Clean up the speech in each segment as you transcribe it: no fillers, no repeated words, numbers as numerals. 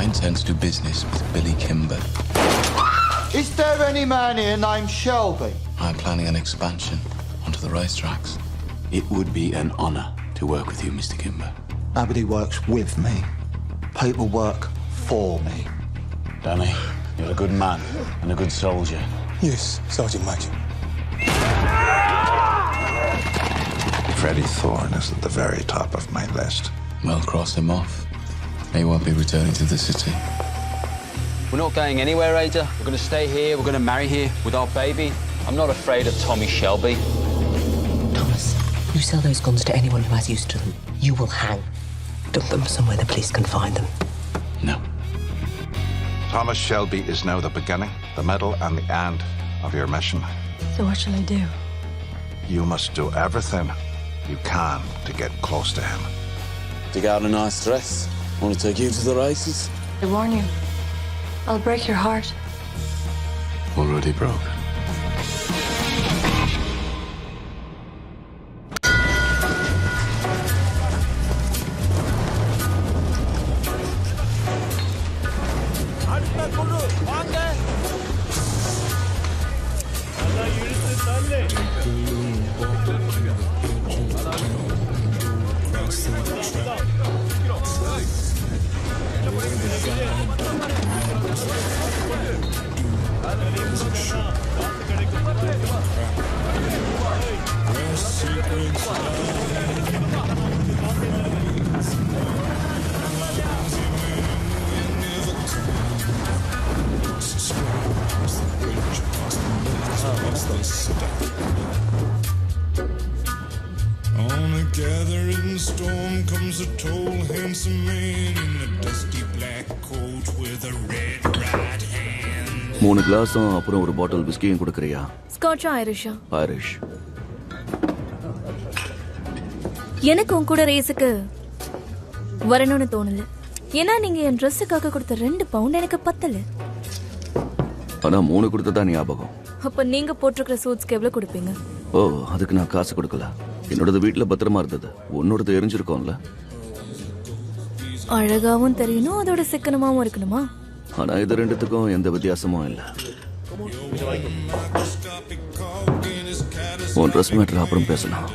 I intend to do business with Billy Kimber. Is there any man here named Shelby? I'm planning an expansion onto the racetracks. It would be an honor to work with you, Mr. Kimber. Nobody works with me. People work for me. Danny, you're a good man and a good soldier. Yes, Sergeant Major. Freddie Thorne is at the very top of my list. Well, cross him off. He won't be returning to the city. We're not going anywhere, Ada. We're going to stay here. We're going to marry here with our baby. I'm not afraid of Tommy Shelby. Thomas, you sell those guns to anyone who has use to them, you will hang. Dump them somewhere the police can find them. No. Thomas Shelby is now the beginning, the middle, and the end of your mission. So what shall I do? You must do everything you can to get close to him. Dig out a nice dress. Want to take you to the races? I warn you, I'll break your heart. Already broke. On a gathering storm comes a tall, handsome man in a dusty black coat with a red right hand. 3 கிளாஸும் அப்புறம் ஒரு பாட்டில் விஸ்கியும் கொடுக்குறியா? ஸ்காட்சா ஐரிஷா? Irish. எனக்கு உன் கூட ரேஸுக்கு வரணும்னு தோணல. ஏன்னா நீங்க என் ட்ரெஸ்ஸுக்காக கொடுத்த 2 பவுண்ட் எனக்கு பத்தல. ஆனா 3 கொடுத்ததா ஞாபகம். அப்ப நீங்க போட்டிருக்கிற சூட்ஸ்க்கு எவ்வளவு கொடுப்பீங்க? ஓ, அதுக்கு நான் காசு கொடுக்கல. என்னோடது வீட்டுல பத்திரமா இருந்தது. உன்னோடது எரிஞ்சிருக்கோம்ல. அழகாவும் தெரியணும், அதோட சிக்கனமாவும் இருக்கணுமா? ஆனா இது ரெண்டுத்துக்கும் எந்த வித்தியாசமும் இல்ல. உன் ட்ரெஸ் மேட்டர் அப்புறம் பேசலாம்.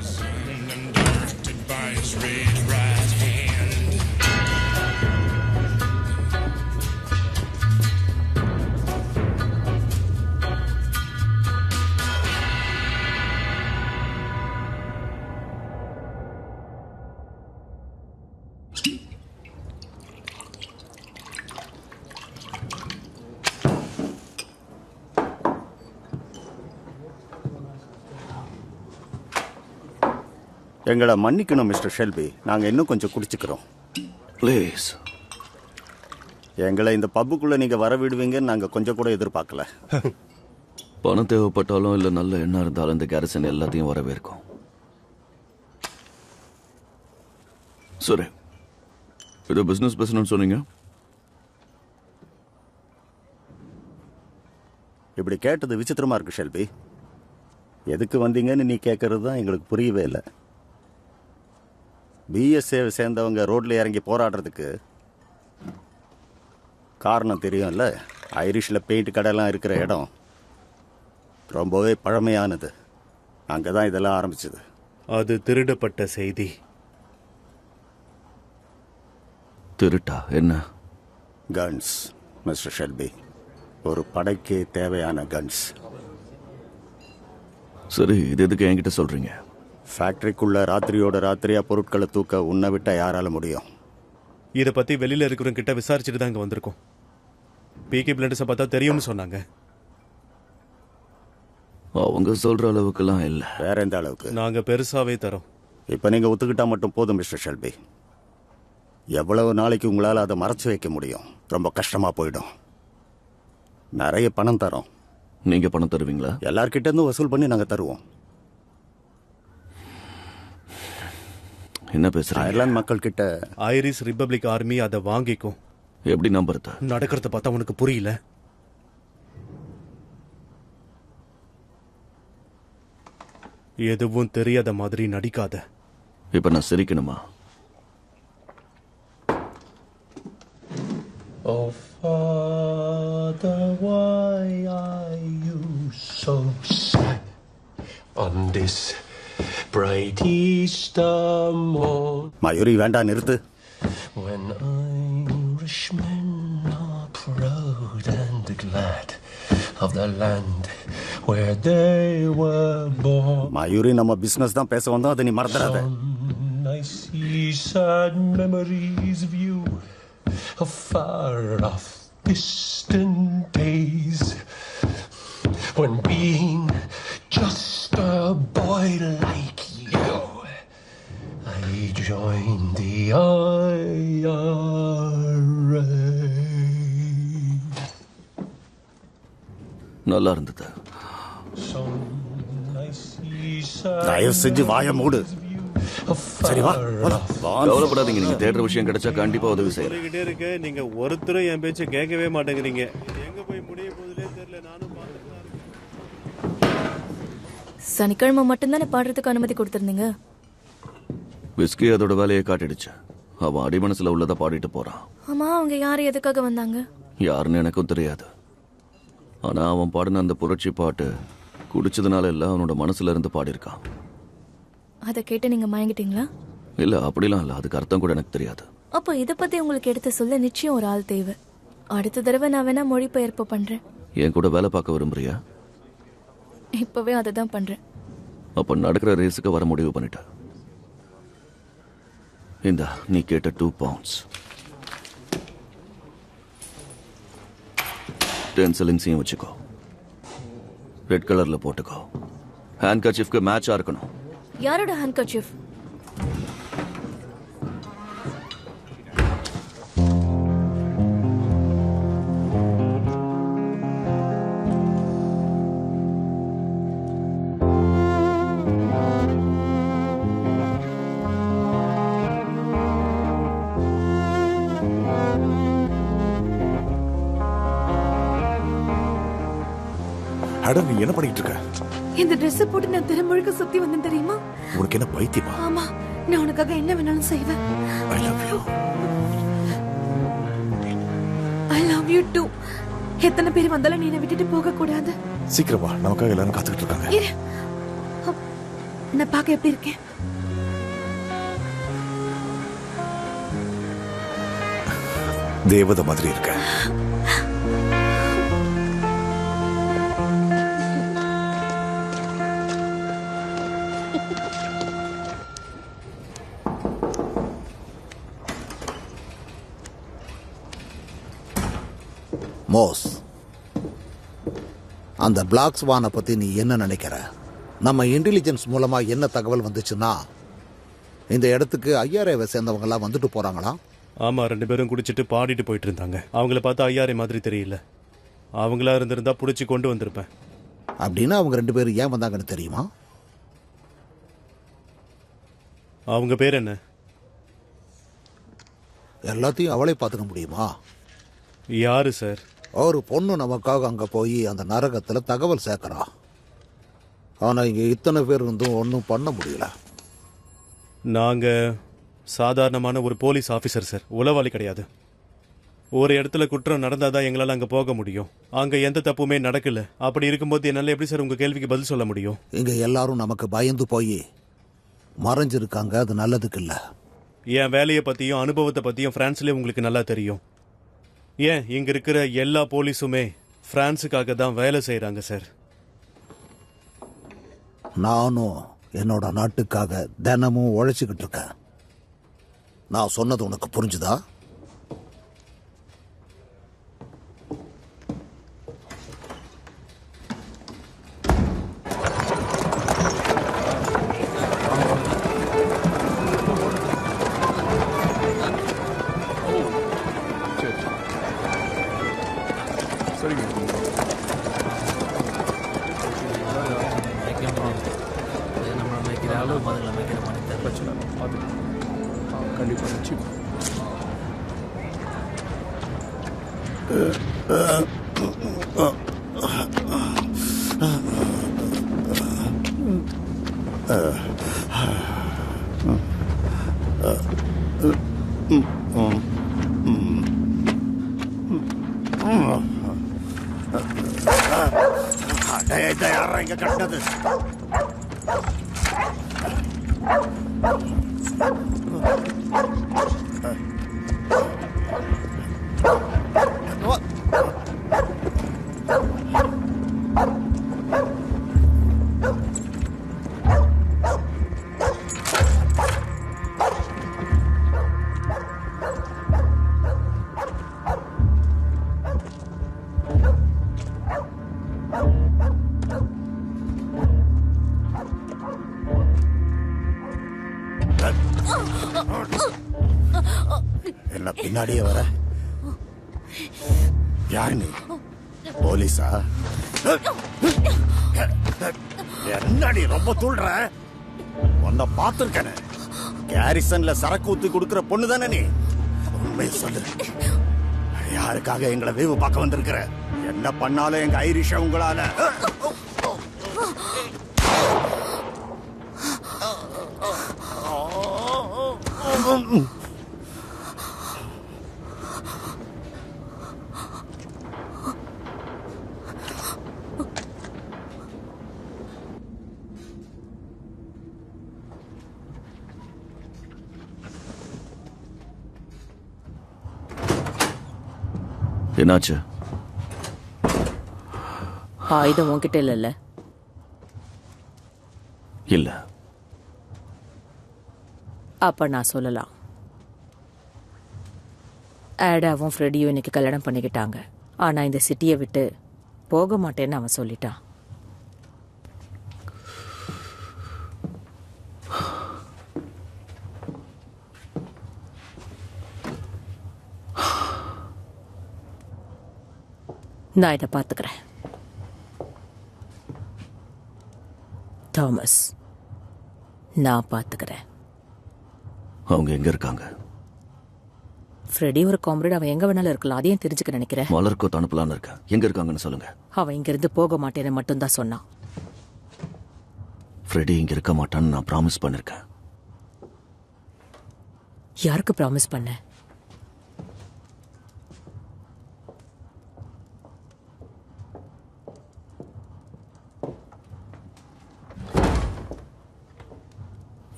எங்களை மன்னிக்கணும் மிஸ்டர் ஷெல்பி, நாங்கள் இன்னும் கொஞ்சம் குடிச்சுக்கிறோம். ப்ளீஸ். எங்களை இந்த பப்புக்குள்ளே நீங்கள் வர விடுவீங்கன்னு நாங்கள் கொஞ்சம் கூட எதிர்பார்க்கல. பணம் தேவைப்பட்டாலும் இல்லை நல்ல எண்ணம் இருந்தாலும் இந்த கேரசன் எல்லாத்தையும் வரவேற்கும். சரி, இது பிஸ்னஸ் பேசணும்னு சொன்னீங்க. இப்படி கேட்டது விசித்திரமாக இருக்கு ஷெல்பி. எதுக்கு வந்தீங்கன்னு நீ கேட்கறது தான் எங்களுக்கு புரியவே இல்லை. பிஎஸ்ஏவை சேர்ந்தவங்க ரோட்டில் இறங்கி போராடுறதுக்கு காரணம் தெரியும்ல. ஐரிஷில் பெயிண்ட் கடையெல்லாம் இருக்கிற இடம் ரொம்பவே பழமையானது. அங்கே தான் இதெல்லாம் ஆரம்பிச்சது. அது திருடப்பட்ட செய்தி. திருட்டா? என்ன? கன்ஸ் மிஸ்டர் ஷெல்பி, ஒரு படைக்கு தேவையான கன்ஸ். சரி, இது எதுக்கு என்கிட்ட சொல்றீங்க? ஃபேக்டரிக்குள்ள ராத்திரியோட ராத்திரியா பொருட்களை தூக்க உன்னை விட்டா யாரால முடியும்? இதை பத்தி வெளியில இருக்கிறவங்க கிட்ட விசாரிச்சுட்டு தான் இங்க வந்திருக்கோம். பிகே பிளண்டர்ஸை பார்த்தா தெரியும்னு சொன்னாங்க. அவங்க சொல்ற அளவுக்குலாம் இல்ல. வேற எந்த அளவுக்கு? நாங்க பெருசாவே தரோம். இப்ப நீங்க ஒத்துக்கிட்டா மட்டும் போதும் மிஸ்டர் ஷெல்பி. எவ்வளவு நாளைக்கு உங்களால அதை மறைச்சு வைக்க முடியும்? ரொம்ப கஷ்டமா போயிடும். நிறைய பணம் தரோம். நீங்க பணம் தருவீங்களா? எல்லார்கிட்ட இருந்தும் வசூல் பண்ணி நாங்க தருவோம். என்ன பேசுறீங்க? அயர்லாந்து மக்கள் கிட்ட ஐரிஷ் ரிபப்ளிக் ஆர்மி அதை வாங்கிக்கும். எப்படி நம்புறது? நடக்கிறத பார்த்தா உனக்கு புரியல. எதுவும் தெரியாத மாதிரி நடிக்காத. இப்ப நான் சிரிக்கணுமா? Oh, Father, why are you so sad on this bright Easter morn? Mayuri வேண்டாம், நிறுத்து. When Irishmen are proud and glad of the land where they were born. Mayuri, நம்ம பிசினஸ் தான் பேச வந்தோம், அதை நீ மறந்துடாத. I see sad memories of you, of far off distant days, when being just a boy like you, I joined the IRA. நல்லா இருந்தது. தயவு செஞ்சு வாய மூடு. சரி வா, கவலைப்படாதீங்க. நீங்க தேடுற விஷயம் கிடைச்சா கண்டிப்பா உதவி செய்யறேன். சொல்லிக்கிட்டே இருக்கு, நீங்க ஒருத்தரும் என் பேச்ச கேட்கவே மாட்டேங்கிறீங்க. எங்க போய் முடிய போதிலே தெரியல. நானும் சனிக்கிழமை மட்டும்தானே பாடுறதுக்கு அனுமதி கொடுத்திருந்தீங்க. விஸ்கி அதோட வேலையை காட்டிடுச்சு. அவன் அடிமனசுல உள்ளதை பாடிட்டு போறான். ஆமா, அவங்க யாரு எதுக்காக வந்தாங்க? யாருன்னு எனக்கும் தெரியாது. ஆனா அவன் பாடின அந்த புரட்சி பாட்டு குடிச்சதுனால எல்லாம் அவனோட மனசுல இருந்து பாடியிருக்கான். அதை கேட்டு நீங்க மயங்கிட்டீங்களா? இல்ல, அப்படிலாம் இல்ல. அதுக்கு அர்த்தம் கூட எனக்கு தெரியாது. அப்போ இதை பத்தி உங்களுக்கு எடுத்து சொல்ல நிச்சயம் ஒரு ஆள் தேவை. அடுத்த தடவை நான் வேணா மொழிபெயர்ப்பு பண்றேன். என் கூட வேலை பார்க்க விரும்புறியா? இப்பவே அதை தான் பண்றேன். அப்ப நடக்கிற ரேஸுக்கு வர முடிவு பண்ணிட்ட. இந்த நீ கேட்ட 2 pounds 10 shillings-ஐயும் வச்சுக்கோ. ரெட் கலர்ல போட்டுக்கோ. ஹேண்ட் கர்ச்சீஃப்க்கு மேட்சா இருக்கணும். யாரோட ஹேண்ட் கர்ச்சீஃப்? அட, நீ என்ன பண்ணிட்டு இருக்க? இந்த ட்ரெஸ் போட்டு நான் திருமுழுக்க சுத்தி வந்தேன் தெரியுமா? உனக்கு என்ன பைத்தியமா? ஆமா, நான் உனக்காக என்ன வேணாலும் செய்வேன். I love you. I love you too. எத்தனை பேர் வந்தாலும் நீ என்னை விட்டுட்டு போக கூடாது. சீக்கிரம் வா, நமக்காக எல்லாரும் காத்துக்கிட்டு இருக்காங்க. இரு. நான் பார்க்க எப்படி இருக்கேன்? தேவதை மாதிரி இருக்க. மோஸ், அந்த பிளாக் ஸ்வானை பத்தி நீ என்ன நினைக்கிற? நம்ம இன்டெலிஜென்ஸ் மூலமா என்ன தகவல் வந்துச்சுன்னா, இந்த இடத்துக்கு ஐஆர்ஏவை சேர்ந்தவங்க எல்லாம் வந்துட்டு போறாங்களா? ஆமா, 2 பேரும் குடிச்சிட்டு பாடிட்டு போயிட்டு இருந்தாங்க. அவங்கள பார்த்தா ஐயாரே மாதிரி தெரியல. அவங்களா இருந்திருந்தா புடிச்சு கொண்டு வந்திருப்பேன். அப்படின்னா அவங்க 2 பேரும் ஏன் வந்தாங்கன்னு தெரியுமா? அவங்க பேர் என்ன? எல்லாத்தையும் அவளே பார்த்துக்க முடியுமா? யாரு சார்? ஒரு பொண்ணு நமக்காக அங்க போய் அந்த நரகத்துல தகவல் சேர்க்கிறா. ஆனா இங்க இத்தனை பேர் இருந்தும் ஒன்றும் பண்ண முடியல. நாங்க சாதாரணமான ஒரு போலீஸ் ஆஃபீஸர் சார், உளவாளி கிடையாது. ஒரு இடத்துல குற்றம் நடந்தாதான் எங்களால் அங்கே போக முடியும். அங்கே எந்த தப்புமே நடக்கல. அப்படி இருக்கும்போது என்னால் எப்படி சார் உங்கள் கேள்விக்கு பதில் சொல்ல முடியும்? இங்க எல்லாரும் நமக்கு பயந்து போய் மறைஞ்சிருக்காங்க. அது நல்லதுக்கு இல்லை. என் வேலையை பற்றியும் அனுபவத்தை பற்றியும் ஃப்ரான்ஸ்லேயே உங்களுக்கு நல்லா தெரியும். ஏன் இங்கே இருக்கிற எல்லா போலீஸுமே ஃப்ரான்ஸுக்காக தான் வேலை செய்கிறாங்க சார். நானும் என்னோட நாட்டுக்காக தினமும் உழைச்சிக்கிட்டு இருக்கேன். நான் சொன்னது உனக்கு புரிஞ்சுதா? யாரா இங்க கட்டினது? என்ன பின்னாடியே வர? யார் நீ? போலீஸா? என்னடி ரொம்ப தூள்ற? உன்னை பார்த்துருக்கேன். கேரிசன்ல சரக்கு ஊத்தி கொடுக்கிற பொண்ணு தானே நீ? உண்மையை சொல்லு. யாருக்காக எங்களை வேவு பார்க்க வந்திருக்கிற? என்ன பண்ணாலும் எங்க ஐரிஷ உங்களால என்னாச்சு? ஆயுதம் உன்கிட்ட இல்ல? இல்ல. அப்ப நான் சொல்லலாம். ஆடாவும் ஃப்ரெடியும் இன்னைக்கு கல்யாணம் பண்ணிக்கிட்டாங்க. ஆனா இந்த சிட்டியை விட்டு போக மாட்டேன்னு அவன் சொல்லிட்டான். நான் இதை பார்த்துக்கிறேன். தாமஸ், நான் பார்த்துக்கிறேன். அவங்க எங்க இருக்காங்க? ஃப்ரெடி ஒரு காம்ரேட், அவன் எங்க வேணாலும் இருக்கலாம். அதையும் தெரிஞ்சுக்க நினைக்கிறேன். மலர்கோத் அனுப்பலான்னு இருக்கேன். எங்க இருக்காங்கன்னு சொல்லுங்க. அவன் இங்கிருந்து போக மாட்டேன்னு மட்டும்தான் சொன்னான். ஃப்ரெடி இங்க இருக்க மாட்டான்னு நான் ப்ராமிஸ் பண்ணிருக்கேன். யாருக்கு ப்ராமிஸ் பண்ண?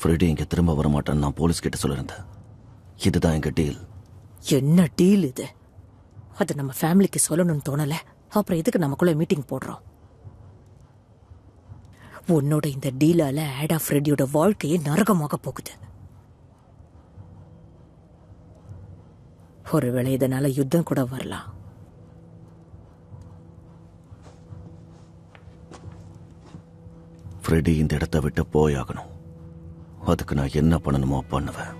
ஃப்ரெடி இங்க திரும்ப வர மாட்டான்னு நான் போலீஸ் கிட்ட சொல்லிருந்தேன். இதுதான் எங்க டீல். என்ன டீல் இது? அது நம்ம ஃபேமிலிக்கு சொல்லணும்னு தோணல. அப்புறம் எதுக்கு நமக்குள்ள மீட்டிங் போடுறோம்? உன்னோட இந்த டீலால ஆடா ஃப்ரெடியோட வாழ்க்கையே நரகமாக போகுது. ஒருவேளை இதனால யுத்தம் கூட வரலாம். ஃப்ரெடி இந்த இடத்தை விட்டு போயாகணும். அதுக்கு நான் என்ன பண்ணணுமோ பண்ணுவேன்.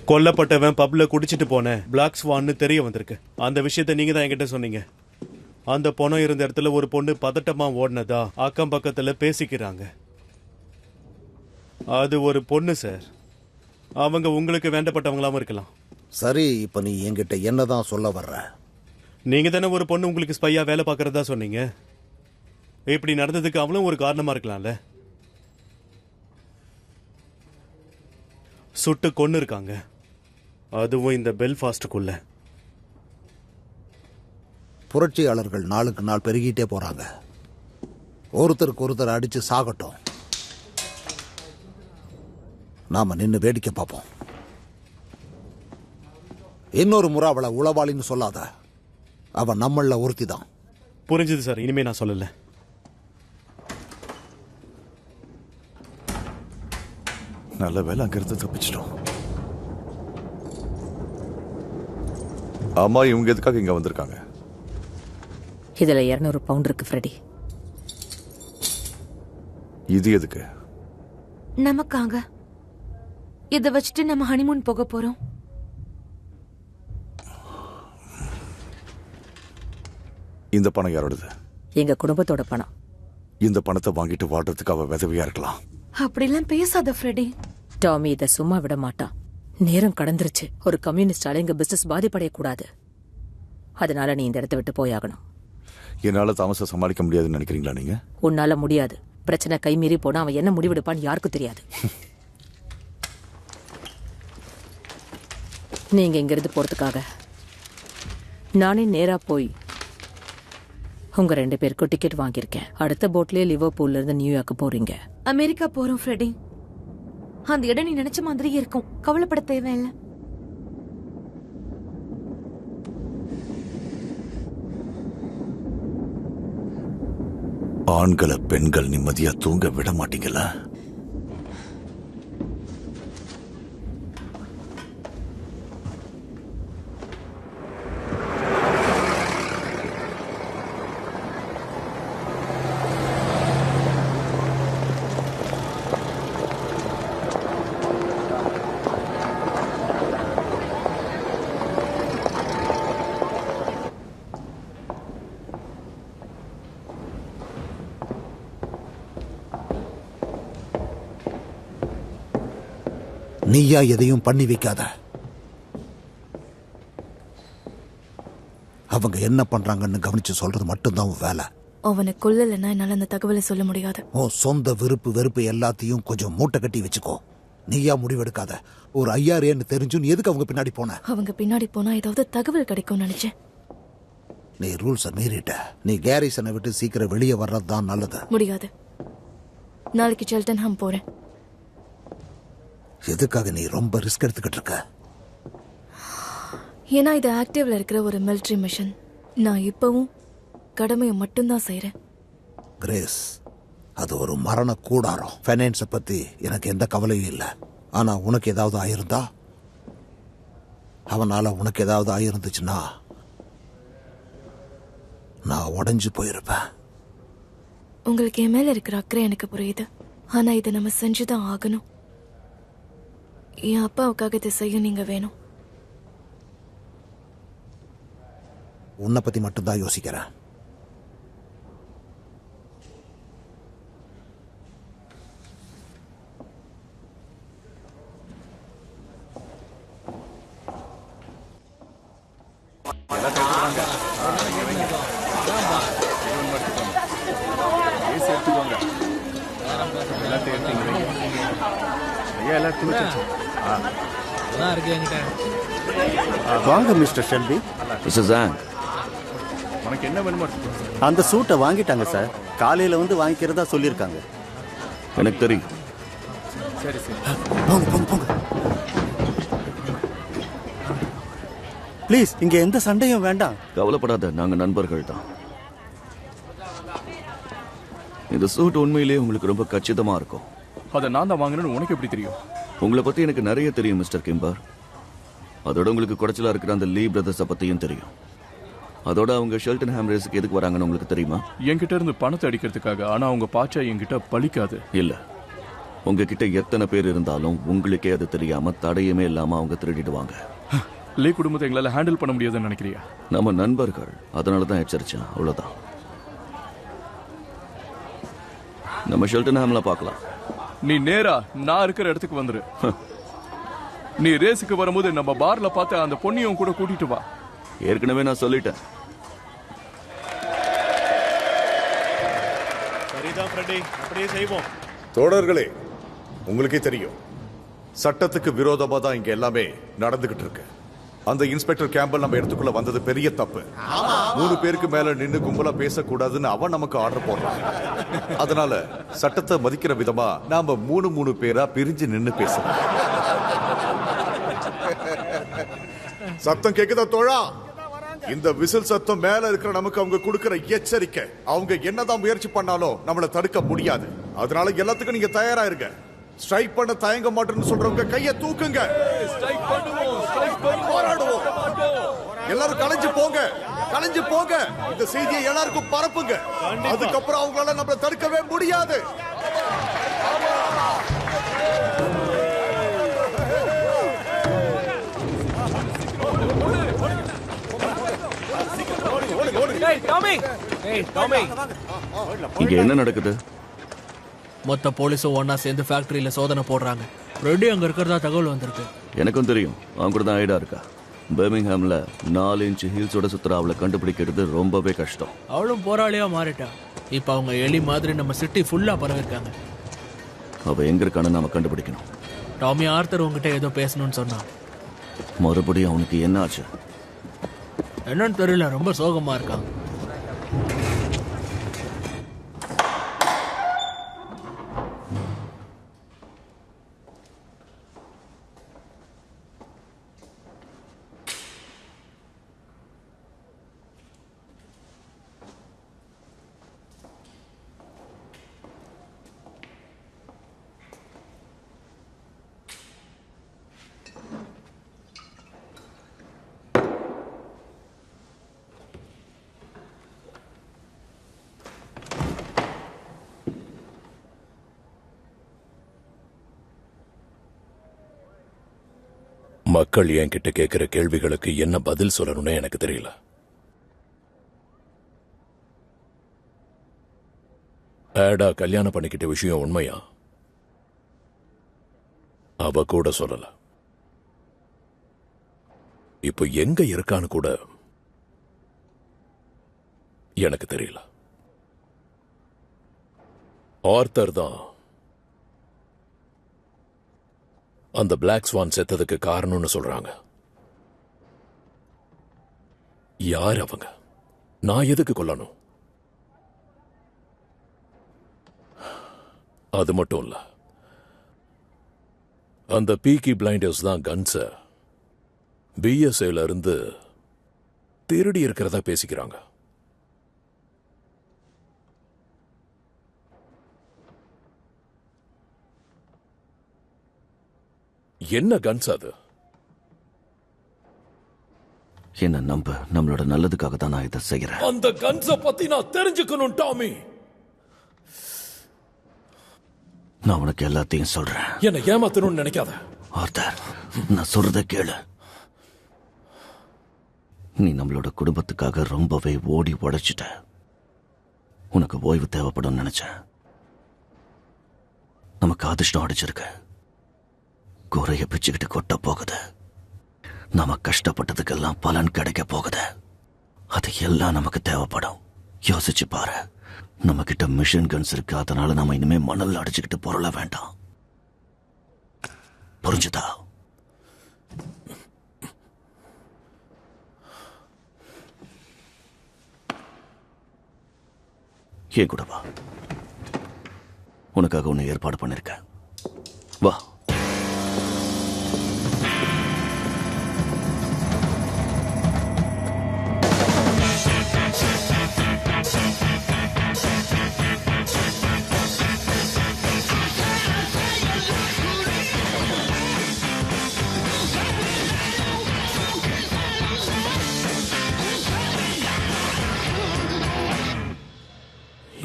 கொல்லப்பட்டவன் பப்ல குடிச்சிட்டு போன பிளாக் ஸ்வான்னு தெரிய வந்திருக்கு. அந்த விஷயத்தை நீங்க தான் என்கிட்ட சொன்னீங்க. அந்த பணம் இருந்த இடத்துல ஒரு பொண்ணு பதட்டமா ஓடினதா அக்கம் பக்கத்துல பேசிக்கிறாங்க. அது ஒரு பொண்ணு சார். அவங்க உங்களுக்கு வேண்டப்பட்டவங்களாவும் இருக்கலாம். சரி, இப்ப நீ என்கிட்ட என்னதான் சொல்ல வர்ற? நீங்க தானே ஒரு பொண்ணு உங்களுக்கு ஸ்பையா வேலை பார்க்கறதா சொன்னீங்க. இப்படி நடந்ததுக்கு அவளும் ஒரு காரணமா இருக்கலாம்ல. சுட்டு கொன்னு இருக்காங்க, அதுவும் இந்த பெல்ஃபாஸ்டுக்குள்ள. புரட்சியாளர்கள் நாளுக்கு நாள் பெருகிட்டே போறாங்க. ஒருத்தருக்கு ஒருத்தர் அடிச்சு சாகட்டும், நாம நின்று வேடிக்கை பார்ப்போம். இன்னொரு முறை அவளை உளவாளின்னு சொல்லாத. அவ நம்மள ஒருத்தி தான். புரிஞ்சது சார். இனிமே நான் சொல்லல. நல்ல வேலை அங்கிருந்து தப்பிச்சிட்டோம். அம்மா இவங்க எதுக்காக இங்க வந்திருக்காங்க? இதுல 200 பவுண்ட் இருக்கு ஃப்ரெடி. இது எதுக்கு? நமக்காக. இதை வச்சுட்டு நம்ம ஹனிமூன் போக போறோம். இந்த பணம் யாரோடது? எங்க குடும்பத்தோட பணம். இந்த பணத்தை வாங்கிட்டு வாழ்றதுக்கு அவ விதவியா இருக்கலாம். அப்படிலாம் பேசாத ஃப்ரெடி. டாமி இதை சும்மா விட மாட்டான். நேரம் கடந்துருச்சு. ஒரு கம்யூனிஸ்டால எங்க பிசினஸ் பாதிப்படையக்கூடாது. அதனால நீ இந்த இடத்த விட்டு போயாகணும். என்னால தாமஸை சமாளிக்க முடியாதுன்னு நினைக்கிறீங்களா நீங்க? உன்னால முடியாது. பிரச்சனை கைமீறி போனா அவன் என்ன முடிவெடுப்பான்னு யாருக்கும் தெரியாது. நீங்க இங்கிருந்து போறதுக்காக நானே நேரா போய் உங்க 2 பேருக்கும் டிக்கெட் வாங்கியிருக்கேன். அடுத்த போட்லயே லிவர்பூல்ல இருந்து நியூயார்க்கு போறீங்க. அமெரிக்கா போறோம் ஃப்ரெடி. அந்த இடம் நீ நினைச்ச மாதிரியே இருக்கும். கவலைப்பட தேவையில்லை. ஆண்களை பெண்கள் நிம்மதியா தூங்க விட மாட்டீங்களா? நீயா எதையும் பண்ணி வைக்காத. அவங்க என்ன பண்றாங்கன்னு கவனிச்சு சொல்றது மட்டும்தான் வேலை. அவனை கொல்லலைன்னா என்னால அந்த தகவலை சொல்ல முடியாது. உன் சொந்த வெறுப்பு எல்லாத்தையும் கொஞ்சம் மூட்டை கட்டி வச்சுக்கோ. நீயா முடிவெடுக்காத. ஒரு ஐயாரேன்னு தெரிஞ்சும் எதுக்கு அவங்க பின்னாடி போன? அவங்க பின்னாடி போனா ஏதாவது தகவல் கிடைக்கும் நினைச்சேன். நீ ரூல்ஸை மீறிட்ட. நீ கேரிசனை விட்டு சீக்கிரம் வெளியே வர்றதுதான் நல்லது. முடியாது. நாளைக்கு செல்டன்ஹாம் போறேன். எதுக்காக நீ ரொம்ப ரிஸ்க் எடுத்துக்கிட்டு இருக்க? ஏன்னா இது ஆக்டிவ்ல இருக்கிற ஒரு மிலிட்டரி மிஷன். நான் இப்பவும் கடமையை மட்டும்தான் செய்யறேன். கிரேஸ், அது ஒரு மரண கூடாரம். ஃபைனான்ஸை பத்தி எனக்கு எந்த கவலையும் இல்லை. ஆனா உனக்கு ஏதாவது ஆயிருந்தா, அவனால உனக்கு ஏதாவது ஆயிருந்துச்சுன்னா நான் உடைஞ்சு போயிருப்பேன். உங்களுக்கு என் மேல இருக்கிற அக்கறை எனக்கு புரியுது. ஆனா இதை நம்ம செஞ்சுதான் ஆகணும். என் அப்பாவுக்காக இதை செய்ய நீங்க வேணும். உன்னை பத்தி மட்டும்தான் யோசிக்கிறேன். வாங்க மிஸ்டர் ஷெல்பி. உனக்கு என்ன வேணுமோ அந்த சூட்டை வாங்கிட்டாங்க சார். காலையில வந்து வாங்கிக்கிறதா சொல்லியிருக்காங்க. எனக்கு தெரியும். சரி சரி. ப்ளீஸ், இங்க எந்த சண்டையும் வேண்டாம். கவலைப்படாத, நாங்க நண்பர்கள் தான். இந்த சூட் உண்மையிலேயே உங்களுக்கு ரொம்ப கச்சிதமா இருக்கும். அதை நான் தான் வாங்கினேன்னு உனக்கு எப்படி தெரியும்? உங்களை பத்தி எனக்கு நிறைய தெரியும் மிஸ்டர் கிம்பர். அதோட உங்களுக்கு குறைச்சலா இருக்கிற அந்த லீ பிரதர்ஸை பத்தியும் தெரியும். அதோட அவங்க ஷெல்டன்ஹாம் ரேஸுக்கு எதுக்கு வராங்கன்னு உங்களுக்கு தெரியுமா? என்கிட்ட இருந்து பணத்தை அடிக்கிறதுக்காக. ஆனா அவங்க பாச்சா என்கிட்ட பழிக்காது. இல்ல, உங்ககிட்ட எத்தனை பேர் இருந்தாலும் உங்களுக்கே அது தெரியாம தடையுமே இல்லாம அவங்க திருடிடுவாங்க. லீ குடும்பத்தை எங்களால ஹேண்டில் பண்ண முடியாதுன்னு நினைக்கிறியா? நம்ம நண்பர்கள், அதனாலதான் எச்சரிச்சேன், அவ்வளவுதான். நம்ம ஷெல்டன்ஹாம்ல பார்க்கலாம். நீ நேரா நான் இருக்கிற இடத்துக்கு வந்துரு. நீ ரேஸுக்கு வரும்போது நம்ம பார்ல பார்த்து அந்த பொண்ணையும் கூட கூட்டிட்டு வா. ஏற்கனவே நான் சொல்லிட்டேன். சரிதான் ஃப்ரெடி, அப்படியே செய்வோம். தோழர்களே, உங்களுக்கே தெரியும், சட்டத்துக்கு விரோதமா தான் இங்க எல்லாமே நடந்துகிட்டு இருக்கு. அந்த இன்ஸ்பெக்டர் கேம்பல் நம்ம இடத்துக்குள்ள வந்தது பெரிய தப்பு. 3 பேருக்கு மேல நின்னு கும்பலா பேசக்கூடாதுன்னு அவன் நமக்கு ஆர்டர் போடுறான். அதனால சட்டத்தை மதிக்கிற விதமா நாம 3 பேரா பிரிஞ்சு நின்னு பேசணும். சத்தம் கேக்குதா தோழா? இந்த விசில் சத்தம் மேல இருக்கிற நமக்கு அவங்க கொடுக்கிற எச்சரிக்கை. அவங்க என்னதான் முயற்சி பண்ணாலும் நம்மள தடுக்க முடியாது. அதனால எல்லாத்துக்கும் நீங்க தயாரா இருங்க. ஸ்ட்ரைக் பண்ண தயங்க மாட்டேன்னு சொல்றவங்க கையை தூக்குங்க. போராடுவோம். எல்லாரும் கலைஞ்சு போங்க, கலைஞ்சு போங்க. இந்த செய்தியை எல்லாருக்கும் பரப்புங்க. அதுக்கப்புறம் அவங்களால நம்மள தடுக்கவே முடியாது. இங்க என்ன நடக்குது? மொத்த போலீஸும் ஒன்னா சேர்ந்து ஃபேக்டரியில சோதனை போடுறாங்க. ரெடி அங்க இருக்கிறதா தகவல் வந்திருக்கு. எனக்கும் தெரியும். அவங்க கூட தான் ஐடா இருக்கா. பர்மிங்ஹாம்ல 4 இன்ச் ஹீல்ஸோட சுத்துற அவளை கண்டுபிடிக்கிறது ரொம்பவே கஷ்டம். அவளும் போராளியா மாறிட்டா. இப்ப அவங்க எலி மாதிரி நம்ம சிட்டி ஃபுல்லா பரவிருக்காங்க. அவ எங்க இருக்கான்னு நாம கண்டுபிடிக்கணும். டாமி ஆர்த்தர் உங்ககிட்ட ஏதோ பேசணும்னு சொன்னான். மறுபடியும் அவனுக்கு என்ன ஆச்சு? என்னன்னு தெரியல, ரொம்ப சோகமா இருக்கான். மக்கள் என்கிட்ட கேட்கிற கேள்விகளுக்கு என்ன பதில் சொல்லணும்னு எனக்கு தெரியல. ஆடா கல்யாணம் பண்ணிக்கிட்ட விஷயம் உண்மையா? அவ கூட சொல்லல. இப்போ எங்க இருக்கான்னு கூட எனக்கு தெரியல. ஆர்த்தர் தான் அந்த பிளாக் ஸ்வான் செத்ததுக்கு காரணம்னு சொல்றாங்க. யார் அவங்க? நான் எதுக்கு கொல்லணும்? அது மட்டும் இல்ல, அந்த பீக்கி பிளைண்டர்ஸ் தான் கன்ஸ பிஎஸ்ஏல இருந்து திருடி இருக்கிறதா பேசிக்கிறாங்க. என்ன கன்ஸ் அது? என்ன நம்ப, நம்மளோட நல்லதுக்காக தான் நான் இதை செய்யறேன். அந்த கன்ஸ பத்தி நான் தெரிஞ்சுக்கணும் டாமி. நான் உனக்கு எல்லாத்தையும் சொல்றேன். என்ன ஏமாத்தணும்னு நினைக்காத. ஆர்த்தர், நான் சொல்றத கேளு. நீ நம்மளோட குடும்பத்துக்காக ரொம்பவே ஓடி உழைச்சிட்ட. உனக்கு ஓய்வு தேவைப்படும் நினைச்சேன். நமக்கு அதிர்ஷ்டம் அடிச்சிருக்கு. குறைய பிச்சுக்கிட்டு கொட்ட போகுது. நாம கஷ்டப்பட்டதுக்கெல்லாம் பலன் கிடைக்க போகுது. அது எல்லாம் நமக்கு தேவைப்படும். யோசிச்சு பாரு. நம்ம கிட்ட மிஷின் கன்ஸ் இருக்கு. அதனால நாம இனிமே மணல் அடிச்சுக்கிட்டு பொருள வேண்டாம். புரிஞ்சுதா? ஏன் கூட வா. உனக்காக ஒன்னு ஏற்பாடு பண்ணிருக்கேன். வா.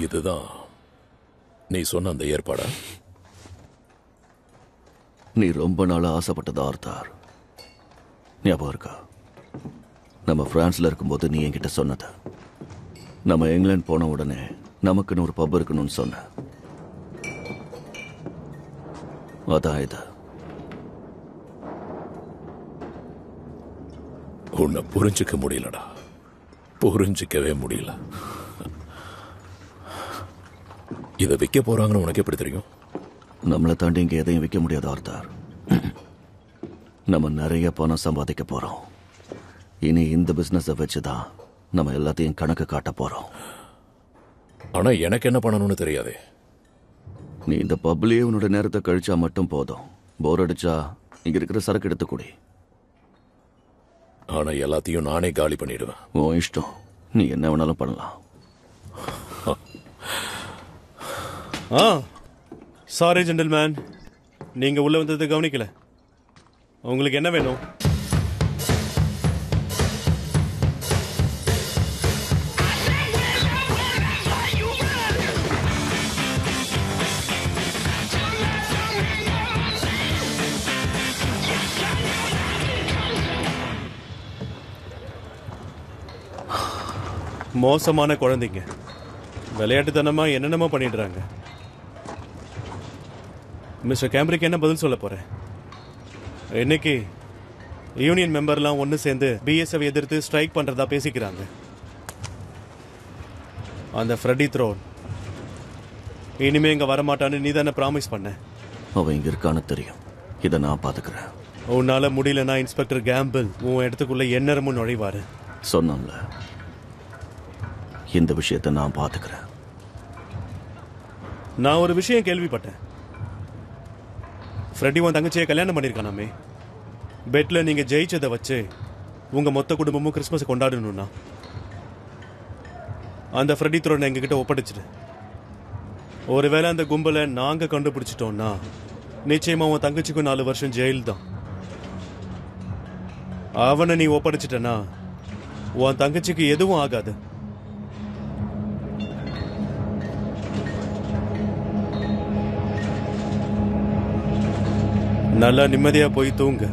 இதுதான் நீ சொன்ன அந்த ஏற்பாடா? நீ ரொம்ப நாளா ஆசைப்பட்டது ஆர்த்தர். ஞாபகம் இருக்கா? நம்ம பிரான்ஸ்ல இருக்கும்போது நீ என்கிட்ட சொன்னது. நம்ம இங்கிலாந்து போன உடனே நமக்குன்னு ஒரு பப் இருக்கணும்னு சொன்ன. அதான் இது. உன்னை புரிஞ்சுக்க முடியலடா. புரிஞ்சிக்கவே முடியல. இதை விற்க போறாங்கன்னு உனக்கு எப்படி தெரியும்? நம்மளை தாண்டி இங்க எதையும் விற்க முடியாது ஆர்த்தர். நம்ம நிறைய பணம் சம்பாதிக்க போறோம். இனி இந்த பிசினஸை வச்சுதான் நம்ம எல்லாத்தையும் கணக்கு காட்ட போறோம். ஆனா எனக்கு என்ன பண்ணணும்னு தெரியாதே. நீ இந்த பப்லயே உன்னோட நேரத்தை கழிச்சா மட்டும் போதும். போர் அடிச்சா இங்க இருக்கிற சரக்கு எடுத்து குடி. ஆனா எல்லாத்தையும் நானே காலி பண்ணிடுவேன். உன் இஷ்டம். நீ என்ன வேணாலும் பண்ணலாம். சாரி ஜென்டில்மேன், நீங்க உள்ள வந்தது கவனிக்கல. உங்களுக்கு என்ன வேணும்? மோசமான குழந்தைங்க விளையாட்டுத்தனமா என்னென்னமோ பண்ணிடுறாங்க. மிஸ்டர் கேம்பரிக்கு என்ன பதில் சொல்ல போறேன்? இன்னைக்கு யூனியன் மெம்பர்லாம் ஒன்று சேர்ந்து பிஎஸ்எஃப் எதிர்த்து ஸ்ட்ரைக் பண்றதா பேசிக்கிறாங்க. அந்த ஃப்ரெடி த்ரோன் இனிமே இங்க வரமாட்டான்னு நீ தானே ப்ராமிஸ் பண்ண. அவன் இங்க இருக்கான்னு தெரியும். இதை நான் பாத்துக்கிறேன். உன்னால முடியலன்னா இன்ஸ்பெக்டர் கேம்பிள் உன் இடத்துக்குள்ள எந்நேரமும் நுழைவாரு. சொன்னான்ல, இந்த விஷயத்தை நான் பாத்துக்கிறேன். நான் ஒரு விஷயம் கேள்விப்பட்டேன். ஃப்ரெடி உன் தங்கச்சியை கல்யாணம் பண்ணியிருக்கானாமே. பெட்ல நீங்க ஜெயிச்சதை வச்சு உங்க மொத்த குடும்பமும் கிறிஸ்மஸ் கொண்டாடணும்னா அந்த ஃப்ரெடி த்ரோனை எங்ககிட்ட ஒப்படைச்சிடு. ஒருவேளை அந்த கும்பலை நாங்க கண்டுபிடிச்சிட்டோம்னா நிச்சயமா உன் தங்கச்சிக்கும் 4 வருஷம் ஜெயில் தான். அவனை நீ ஒப்படைச்சிட்டனா உன் தங்கச்சிக்கு எதுவும் ஆகாது. நல்லா நிம்மதியா போய் தூங்க.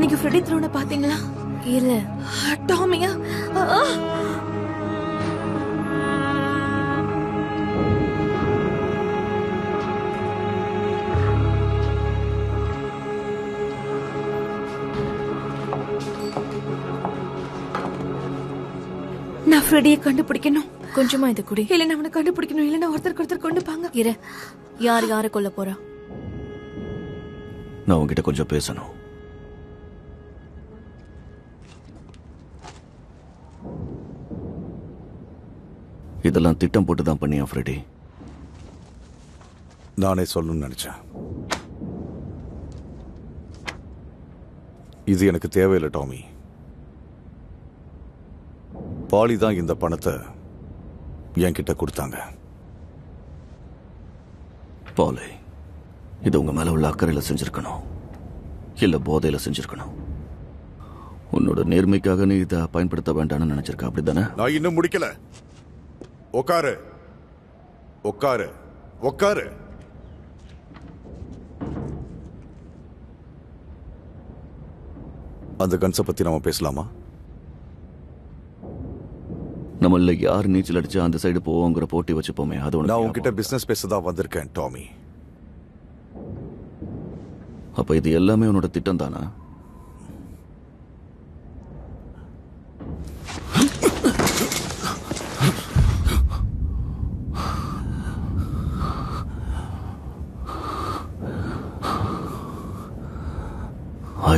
நீங்க ஃப்ரெடி த்ரோனை பாத்தீங்களா? இல்ல. டாமியா? நான் ஃப்ரெடியை கண்டுபிடிக்கணும். கொஞ்சமா இது குடி. இல்ல அவனை கண்டுபிடிக்கணும். இல்லன்னா ஒருத்தருக்கு கொண்டுப்பாங்க. இரு, யார் யாரை கொல்ல போறா? நான் உங்ககிட்ட கொஞ்சம் பேசணும். இதெல்லாம் திட்டம் போட்டு தான் பண்ணியா ஃப்ரெடி? நானே சொல்லணும்னு நினைச்சேன். இது எனக்கு தேவையில்லை டாமி. பாலி தான் இந்த பணத்தை என்கிட்ட கொடுத்தாங்க. பாலி இது உங்க மேல உள்ள அக்கறையில் செஞ்சிருக்கணும், இல்ல போதையில செஞ்சிருக்கணும். உன்னோட நேர்மைக்காக நீ இதை பயன்படுத்த வேண்டாம்னு நினைச்சிருக்க, அப்படித்தானே? நான் இன்னும் முடிக்கல. உட்காரு உட்காரு உட்காரு. அந்த கன்ஸை பத்தி நாம பேசலாமா? நம்மள யார் நீச்சல் அடிச்சா அந்த சைடு போவோங்கிற போட்டி வச்சுப்போமே. அது நான் உன்கிட்ட பிசினஸ் பேசதான் வந்திருக்கேன் டாமி. அப்ப இது எல்லாமே உன்னோட திட்டம் தானா?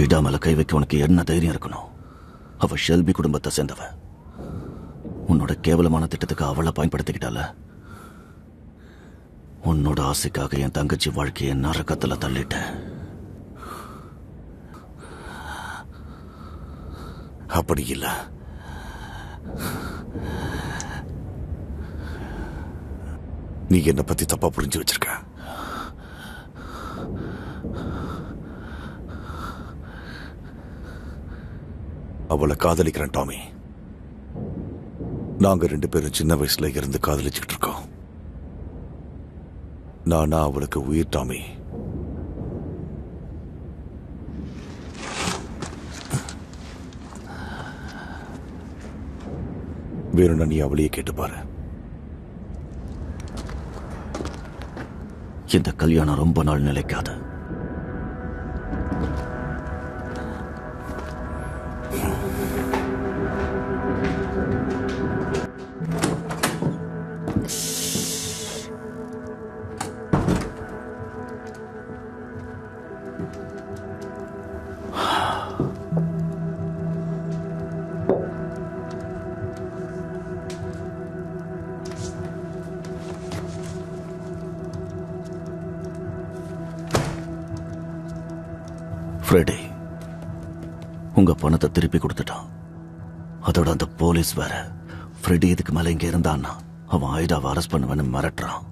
ஐடா மேல கை வைக்க உனக்கு என்ன தைரியம் இருக்கணும்? அவ ஷெல்பி குடும்பத்தை சேர்ந்தவ. உன்னோட கேவலமான திட்டத்துக்கு அவளை பயன்படுத்திக்கிட்டால. உன்னோட ஆசைக்காக என் தங்கச்சி வாழ்க்கையை நரகத்துல தள்ளிட்டேன். அப்படி இல்ல. நீ என்னை பத்தி தப்பா புரிஞ்சு வச்சிருக்க. அவளை காதலிக்கிறேன் டாமி. நாங்க 2 பேரும் சின்ன வயசுல இருந்து காதலிச்சுக்கிட்டு இருக்கோம். நானா அவளுக்கு உயிர் டாமி. வேணும்னா நீ அவளையே கேட்டு பாரு. இந்த கல்யாணம் ரொம்ப நாள் நிலைக்காது. ஃப்ரெடி உங்க பணத்தை திருப்பி கொடுத்துட்டான். அதோட அந்த போலீஸ் வேற ஃப்ரெடி இதுக்கு மேல இங்க இருந்தான்னா அவன் ஆயுதாவை அரெஸ்ட் பண்ணுவேன்னு மிரட்டுறான்.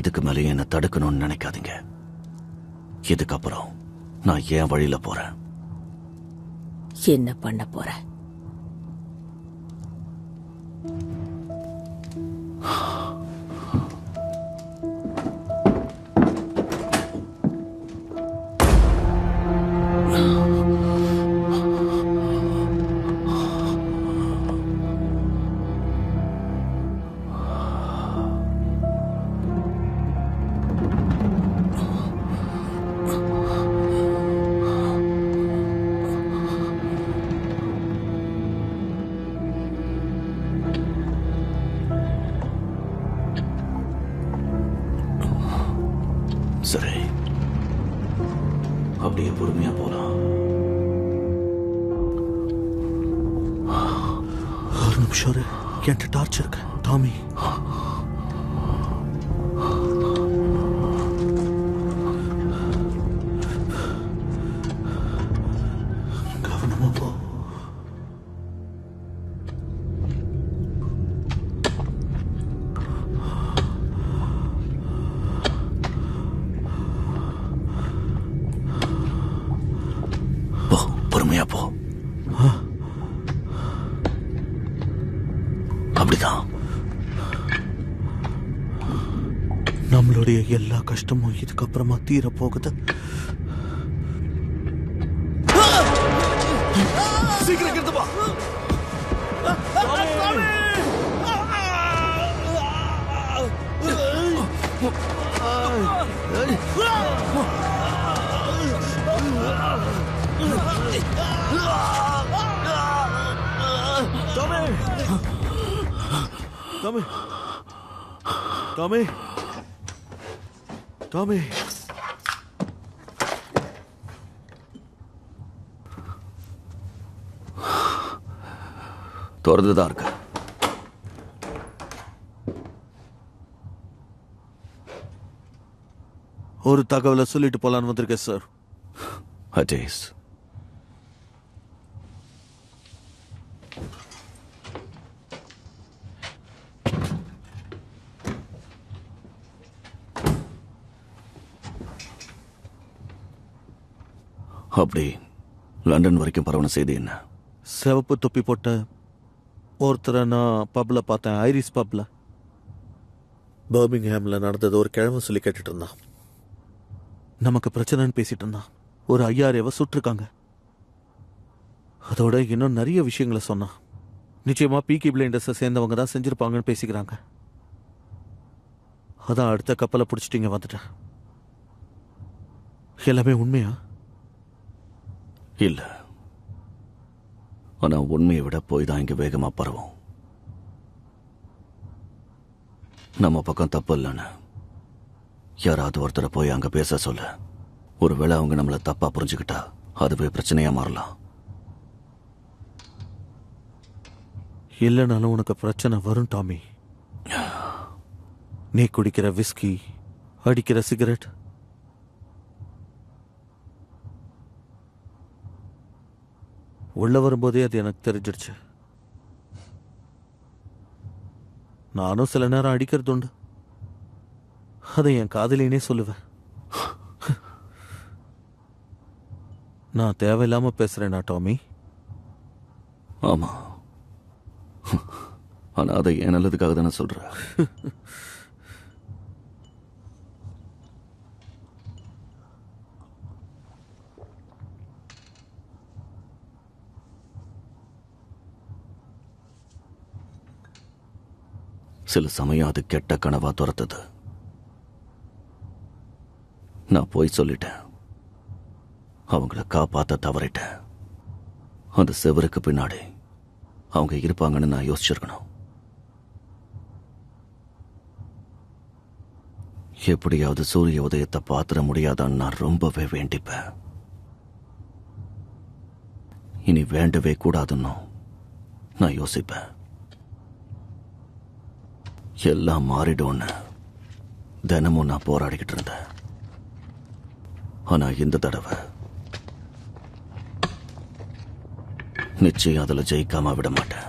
இதுக்கு மேலே என்ன தடுக்கணும்னு நினைக்காதீங்க. இதுக்கப்புறம் நான் ஏன் வழியில போறேன். என்ன பண்ண போற? சரி, அப்படியே பொறுமையா போலாம். ஒரு நிமிஷம் இரு. என்கிட்ட டார்ச் இருக்கு டாமி. கவனமா போ. பொறுமையா போ. அப்படிதான். நம்மளுடைய எல்லா கஷ்டமும் இதுக்கப்புறமா தீர போகுது. சீக்கிரம் கிட்ட வா. Tommy! Tommy! Tommy! திறந்துதான் இருக்கு. ஒரு தகவலை சொல்லிட்டு போலான்னு வந்திருக்கேன் சார். அஜேஸ், அப்படி லண்டன் வரைக்கும் பரவன செய்தி என்ன? சிவப்பு தொப்பி போட்ட ஒருத்தரை நான் பப்ல பார்த்தேன். ஐரிஸ் பப்ல. பர்மிங்ஹாம்ல நடந்தது ஒரு கிழமை சொல்லி கேட்டுட்டு இருந்தான். நமக்கு பிரச்சனைன்னு பேசிட்டு இருந்தான். ஒரு 5000 சுட்டிருக்காங்க. அதோட இன்னும் நிறைய விஷயங்களை சொன்னான். நிச்சயமா பீக்கி பிளைண்டர்ஸை சேர்ந்தவங்க தான் செஞ்சிருப்பாங்கன்னு பேசிக்கிறாங்க. அதான் அடுத்த கப்பலை பிடிச்சிட்டு இங்க வந்துட்டேன். எல்லாமே உண்மையா? இல்ல, ஆனா உண்மையை விட போய் தான் இங்க வேகமா பரவும். நம்ம பக்கம் தப்பு இல்லைன்னு யாராவது ஒருத்தரை போய் அங்க பேச சொல்ல. ஒருவேளை அவங்க நம்மளை தப்பா புரிஞ்சுக்கிட்டா அதுவே பிரச்சனையா மாறலாம். இல்லைனாலும் உனக்கு பிரச்சனை வரும் டாமி. நீ குடிக்கிற விஸ்கி, அடிக்கிற சிகரெட், உள்ள வரும்போதே அது எனக்கு தெரிஞ்சிடுச்சு. நானும் சில நேரம் அடிக்கிறது உண்டு. அதை என் காதலினே சொல்லுவேன். நான் தேவையில்லாம பேசுறேனா டாமி? ஆமா, ஆனா அதை என் நல்லதுக்காக தானே சொல்றேன். சில சமயம் அது கெட்ட கனவா துரத்துது. நான் போய் சொல்லிட்டேன். அவங்கள காப்பாத்த தவறிட்டேன். அந்த செவருக்கு பின்னாடி அவங்க இருப்பாங்கன்னு நான் யோசிச்சிருக்கணும். எப்படியாவது சூரிய உதயத்தை பாத்திர முடியாதான்னு நான் ரொம்பவே வேண்டிப்பேன். இனி வேண்டவே கூடாதுன்னு நான் யோசிப்பேன். எல்லாம் மாறிடும்னு தினமும் நான் போராடிக்கிட்டு இருந்தேன். ஆனா இந்த தடவை நிச்சயம் அதுல ஜெயிக்காம விட மாட்டேன்.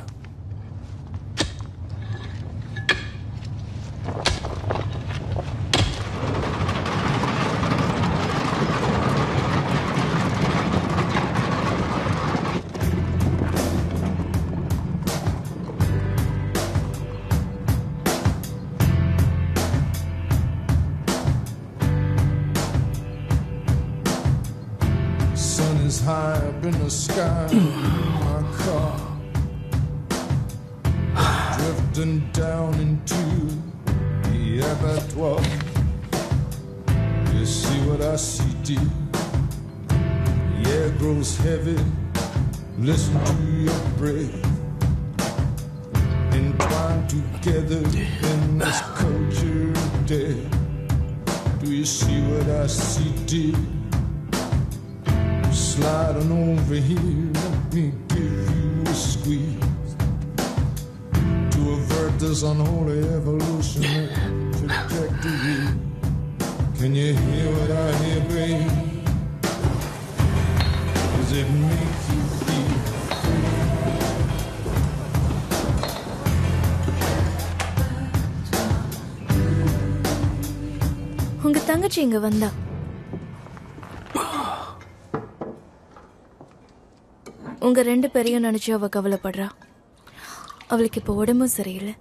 Sun is high up in the sky in my car, drifting down into the abattoir. You see what I see, dear? The air grows heavy. Listen to your breath, entwined together in this culture of death. Do you see what I see, dear? Sliding over here, let me give you a squeeze to avert this unholy evolutionary trajectory. Can you hear what I hear, babe? Does it make you feel? உங்க தங்கச்சி இங்க வந்தா உங்க 2 பேரையும் நினைச்சு அவ கவலைப்படுறா. அவளுக்கு இப்போ உடம்பும் சரியில்லை.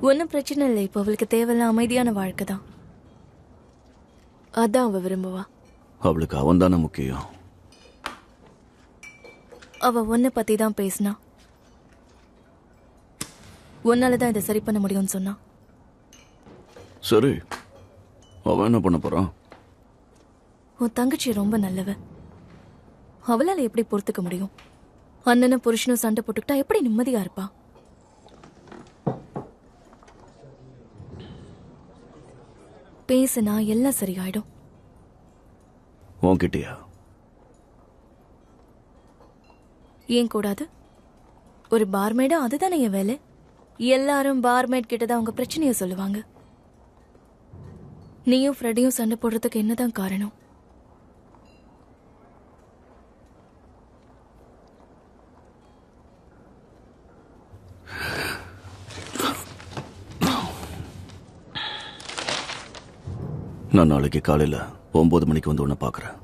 ஒன்றும் பிரச்சனை இல்லை. இப்போ அவளுக்கு தேவையில்ல அமைதியான வாழ்க்கை தான். அதான் அவ விரும்புவா. அவளுக்கு அவன் தானே முக்கியம். அவ உன்னை பத்தி தான் பேசினா. உன்னாலதான் இதை சரி பண்ண முடியும்னு சொன்னா. சரி, அவன் என்ன பண்ண போறான்? உன் தங்கச்சி ரொம்ப நல்லவ. அவளால எப்படி பொறுத்துக்க முடியும்? அண்ணனும் புருஷனும் சண்டை போட்டுக்கிட்டா எப்படி நிம்மதியா இருப்பா? பேசுனா எல்லாம் சரியாயிடும். உன்கிட்டயா? ஏன் கூடாது? ஒரு பார்மேடா அதுதானே என் வேலை. எல்லாரும் பார்மேட் கிட்டதான் அவங்க பிரச்சனைய சொல்லுவாங்க. நீயும் ஃப்ரெடையும் சண்டை போடுறதுக்கு என்னதான் காரணம்? நான் நாளைக்கு காலையில 9 மணிக்கு வந்து உன்னை பார்க்குறேன்.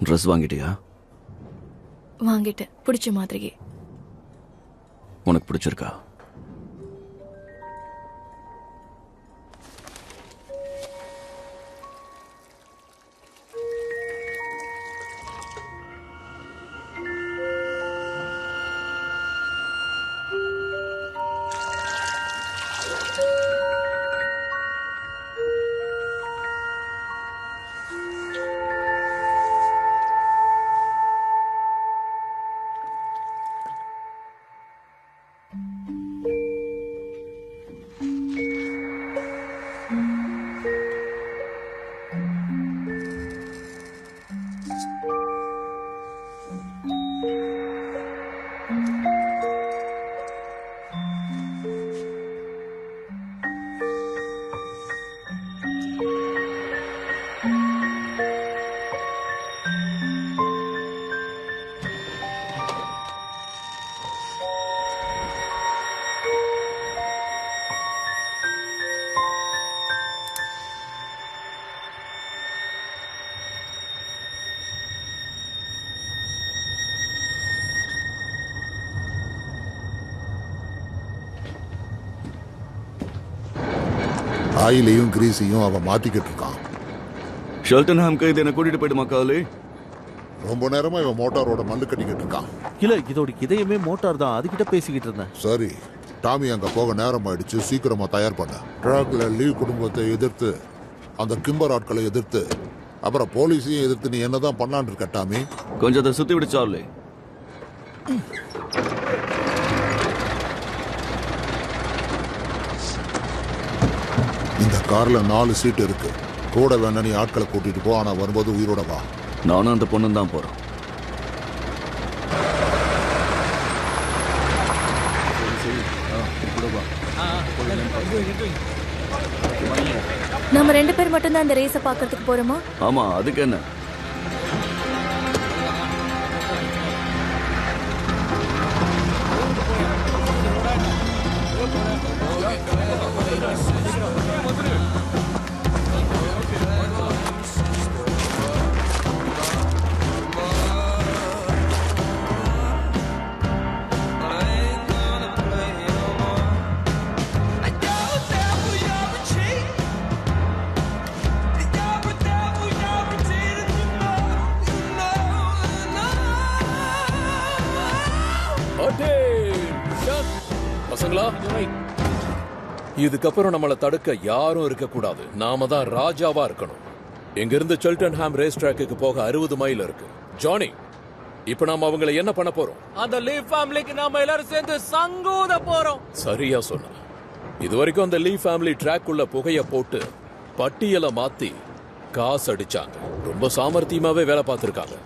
ட்ரெஸ் வாங்கிட்டியா? வாங்கிட்டேன், பிடிச்ச மாதிரியே. உனக்கு பிடிச்சிருக்கா? ஆயிலையும் கிரீஸையும் அவன் மாத்திக்கிட்டு இருக்கான். ஷெல்டன் ஹாம்க்கு இதை என்ன கூட்டிட்டு போயிடுமா காலு? ரொம்ப நேரமா இவன் மோட்டாரோட மல்லு கட்டிக்கிட்டு இருக்கான். இல்ல, இதோட இதயமே மோட்டார் தான். அதுகிட்ட பேசிக்கிட்டு இருந்தேன். சரி, டாமி அங்க போக நேரம் ஆயிடுச்சு. சீக்கிரமா தயார் பண்ண. ட்ராக்ல லீவ் குடும்பத்தை எதிர்த்து, அந்த கிம்பர் ஆட்களை எதிர்த்து, அப்புறம் போலீஸையும் எதிர்த்து நீ என்னதான் பண்ணலான்னு இருக்க டாமி? கொஞ்சம் அதை சுத்தி விடு சார்லி. இந்த கார்ல 4 சீட் இருக்கு. கூட வேணா நீ ஆட்களை கூட்டிட்டு போ. ஆனா வரும்போது உயிரோட வா. நானும் அந்த பொண்ணும் தான் போறோம். நம்ம 2 பேர் மட்டும் தான் இந்த ரேஸ பாக்கிறதுக்கு போறோமா? ஆமா, அதுக்கு என்ன? பசங்களா, இதுக்கப்புறம் நம்மளை தடுக்க யாரும் இருக்க கூடாது. நாம தான் ராஜாவா இருக்கணும். இங்கிருந்து செல்டன்ஹாம் ரேஸ் ட்ராக்குக்கு போக 60 மைல் இருக்கு. ஜானி, இப்ப நாம அவங்களை என்ன பண்ண போறோம்? அந்த லீவ் ஃபேமிலிக்கு நாம எல்லாரும் சேர்ந்து சங்கூத போறோம். சரியா சொன்ன. இதுவரைக்கும் அந்த லீ ஃபேமிலி ட்ராக் உள்ள புகைய போட்டு பட்டியலை மாத்தி காசு அடிச்சாங்க. ரொம்ப சாமர்த்தியமாவே வேலை பார்த்திருக்காங்க.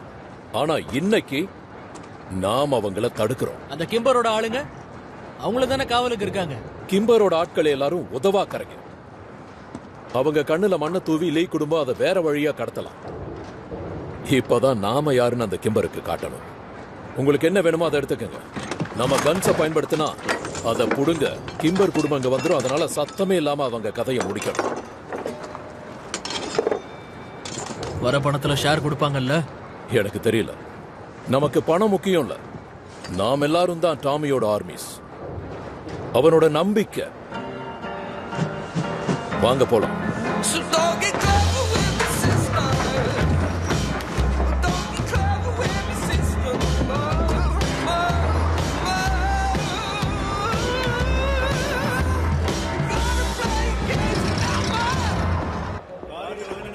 ஆனா இன்னைக்கு நாம் அவங்கள தடுக்கிறோம். அந்த கிம்பரோட ஆளுங்க அவங்கள தானே காவலுக்கு இருக்காங்க. கிம்பரோட ஆட்கள் எல்லாரும் உதவாக்கறங்க. அவங்க கண்ணுல மண்ணை தூவி லீ குடும்பம் அதை வேற வழியா கடத்தலாம். இப்பதான் நாம யாருன்னு அந்த கிம்பருக்கு காட்டணும். உங்களுக்கு என்ன வேணுமோ அதை எடுத்துக்கங்க. நம்ம கன்ஸை பயன்படுத்தினா அதை புடுங்க கிம்பர் குடும்பம் அங்க வந்துடும். அதனால சத்தமே இல்லாம அவங்க கதையை முடிக்கணும். வர பணத்துல ஷேர் கொடுப்பாங்கல்ல? எனக்கு தெரியல. நமக்கு பணம் முக்கியம் இல்ல. நாம் எல்லாரும் தான் டாமியோட ஆர்மிஸ். அவனோட நம்பிக்கை. வாங்க போலாம்.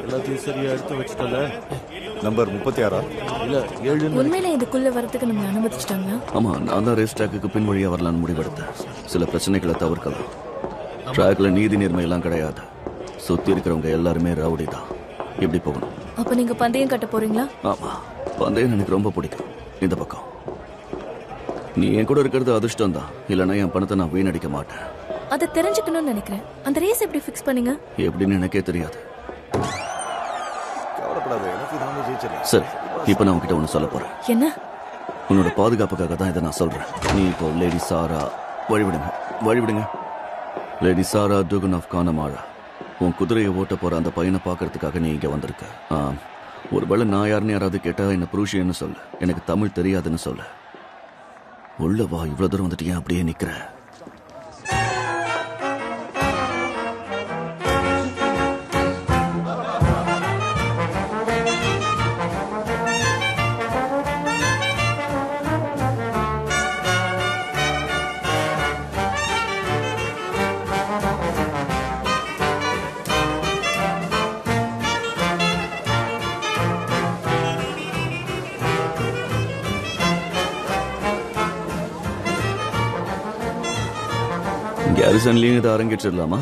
எல்லாத்தையும் சரியா எடுத்து வச்சுட்டல. நம்பர் 36 இல்ல 7. உண்மையில இதுக்குள்ள வரதுக்கு நம்மள அனுமதிச்சிட்டாங்களா? ஆமா, நான் தான் ரேஸ் ட்ராக்குக்கு பின் வழியா வரலான்னு முடிவெடுத்தேன். சில பிரச்சனைகளை தவிர்க்கலாம். ட்ராக்ல நீதி நேர்மை எல்லாம் கிடையாது. சுத்தி இருக்கிறவங்க எல்லாருமே ரவுடி தான். எப்படி போகணும்? அப்ப நீங்க பந்தயம் கட்ட போறீங்களா? ஆமா, பந்தயம் எனக்கு ரொம்ப பிடிக்கும். இந்த பக்கம் நீ என் கூட இருக்கிறது அதிர்ஷ்டம் தான். இல்லைன்னா என் பணத்தை நான் வீணடிக்க மாட்டேன். அதை தெரிஞ்சுக்கணும்னு நினைக்கிறேன். அந்த ரேஸ் எப்படி ஃபிக்ஸ் பண்ணீங்க? எப்படின்னு எனக்கே தெரியாது. கவலைப்படாத, எனக்கு நாம ஜெயிச்சிடலாம். சரி, இப்போ நான் உன்கிட்ட ஒன்று சொல்ல போறேன். என்ன? உன்னோட பாதுகாப்புக்காக தான் இதை நான் சொல்றேன். நீ இப்போ லேடி சாரா வழிவிடுங்க. லேடி சாரா டுகன் ஆஃப் கானமாழா, உன் குதிரையை ஓட்ட போற அந்த பையனை பார்க்கறதுக்காக நீ இங்க வந்திருக்க. ஒருவேளை நான் யாருன்னு யாராவது கேட்டா என்ன புருஷன்னு சொல்லு. எனக்கு தமிழ் தெரியாதுன்னு சொல்லு. உள்ள வா. இவ்வளவு தூரம் வந்துட்டு ஏன் அப்படியே நிக்கிற? கேரிசன்லயும் இதை அரங்கேற்றிடலாமா?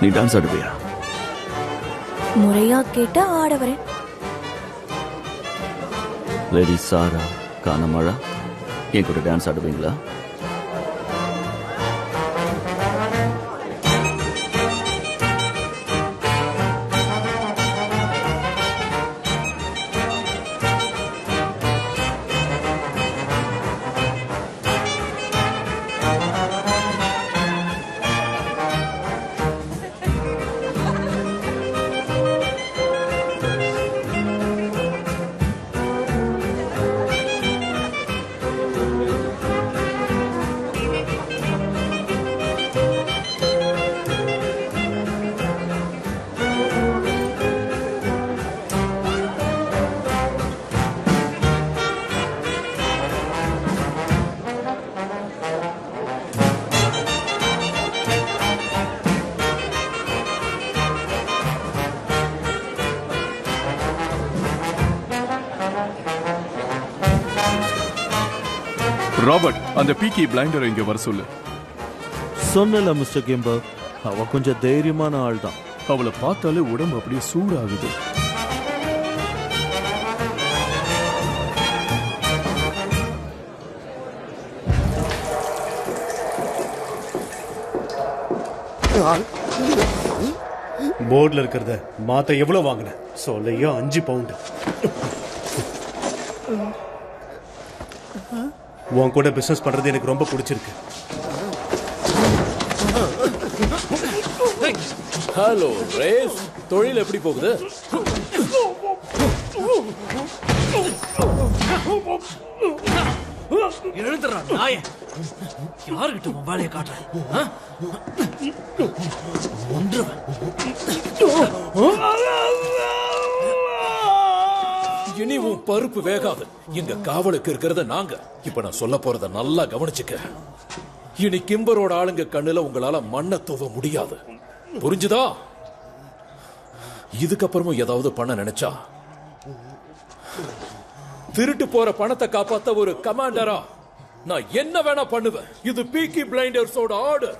நீ டான்ஸ் ஆடுவியா? முறையா கேட்டா ஆட வரேன். லேடி சாரா கானமாழா, என் கூட டான்ஸ் ஆடுவீங்களா? ராபர்ட், அந்த பீக்கி பிளைண்டர் இங்க வர சொல்லு. சொன்னல மிஸ்டர் கிம்பர், அவ கொஞ்சம் தைரியமான ஆள் தான். அவளை பார்த்தாலே உடம்பு அப்படியே சூடாகுது. போர்டில் இருக்கிறத மாத்த எவ்வளவு வாங்கின? சொல்லையோ 5 பவுண்டு. உன் கூட பிசினஸ் பண்றது எனக்கு ரொம்ப பிடிச்சிருக்கு. ஹலோ ரேஸ், தொழில் எப்படி போகுது? எழுந்துறா நாய. யாருக்கிட்ட உன் வேலையை காட்டுறேன்? இனி உன் பருப்பு வேகாது. எங்க காவலுக்கு இருக்கிறத நாங்க. இப்ப நான் சொல்ல போறத நல்லா கவனிச்சுக்க. இனி கிம்பரோட ஆளுங்க கண்ணுல உங்களால மண்ணை தூவ முடியாது. புரிஞ்சுதா? இதுக்கப்புறமும் ஏதாவது பண்ண நினைச்சா திருட்டு போற பணத்தை காப்பாத்த ஒரு கமாண்டரா நான் என்ன வேணா பண்ணுவேன். இது பீக்கி பிளைண்டர்ஸோட ஆர்டர்.